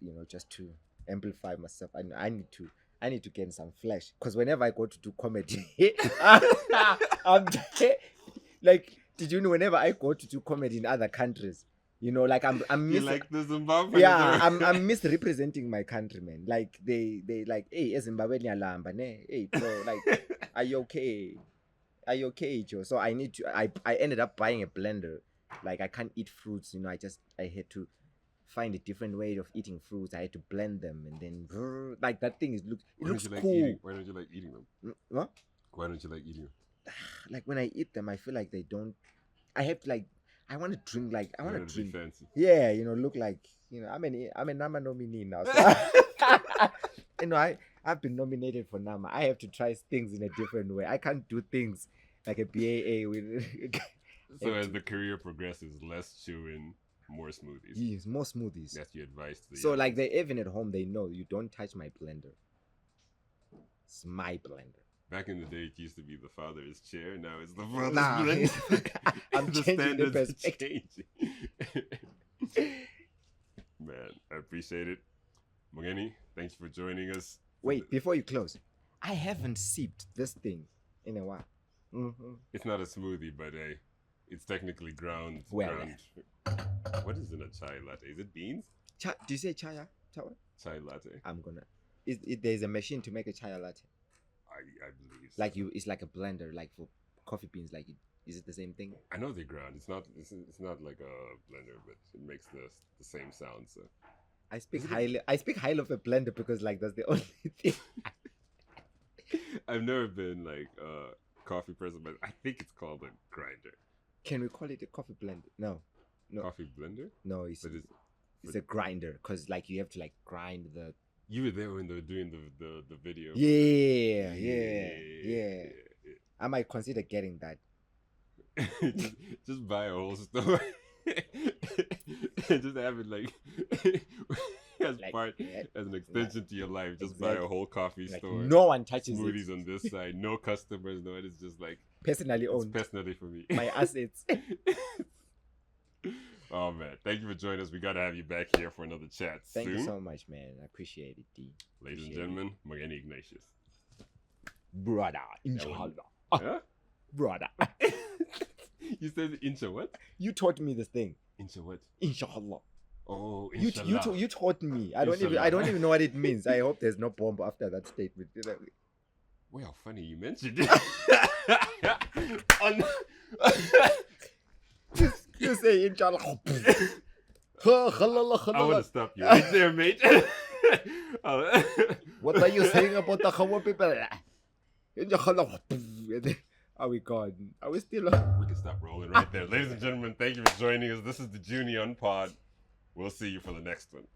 you know, just to amplify myself. I need to gain some flesh, because whenever I go to do comedy, I'm like, did you know? Whenever I go to do comedy in other countries, you know, like I'm you like the Zimbabwe? Yeah, I'm misrepresenting my countrymen. Like they like, hey, Zimbabwe lamba ne, hey bro, like, are you okay? Are you okay, Joe? So I ended up buying a blender. Like I can't eat fruits, you know. I had to find a different way of eating fruits. I had to blend them, and then like that thing looks cool. Why don't you like eating them? What? Why don't you like eating them? Like when I eat them, I feel like they don't. I have to like. I want to drink like I want to drink. Fancy. Yeah, you know, look like, you know. I'm a Nama nominee now. So you know, I've been nominated for Nama. I have to try things in a different way. I can't do things like a BAA with. So as the career progresses, less chewing, more smoothies. Yes, more smoothies. That's your advice to the So young like they even at home, they know you don't touch my blender. It's my blender. Back in the day, it used to be the father's chair. Now it's the father's Nah, blender. I'm The changing the standards are perspective. changing. Man, I appreciate it. Mbongeni, thanks for joining us. Wait, before you close, I haven't sipped this thing in a while. Mm-hmm. It's not a smoothie, but it's technically ground. Well, What is in a chai latte? Is it beans? Do you say chaya? Chai? Chai latte. I'm gonna. There's a machine to make a chaya latte. I believe. So. Like it's like a blender, like for coffee beans. Like, is it the same thing? I know they're ground. It's not like a blender, but it makes the same sound. So I speak highly of a blender because like that's the only thing. I've never been like a coffee person, but I think it's called a grinder. Can we call it a coffee blender? No. Coffee blender? No, it's a grinder, because like you have to like grind the. You were there when they were doing the video. Yeah. I might consider getting that. just buy a whole store. Just have it like as an extension to your life. Just buy a whole coffee store. No one touches smoothies it. on this side. No customers. No, it's just like personally owned. Personally for me. My assets. Oh man, thank you for joining us. We gotta have you back here for another chat soon. Thank you so much, man. I appreciate it, D. Ladies and gentlemen, Mbongeni Ignatius. Brother, inshallah. Huh? Brother. You said insha what? You taught me this thing. Insha what? Inshallah. Oh, inshallah. You taught me. I don't even know what it means. I hope there's no bomb after that statement. Well, funny you mentioned it. You say inshallah. I want to stop you right there, mate. What are you saying about the Hawa people? Are we gone? Are we still on? We can stop rolling right there. Ladies and gentlemen, thank you for joining us. This is the Junior Pod. We'll see you for the next one.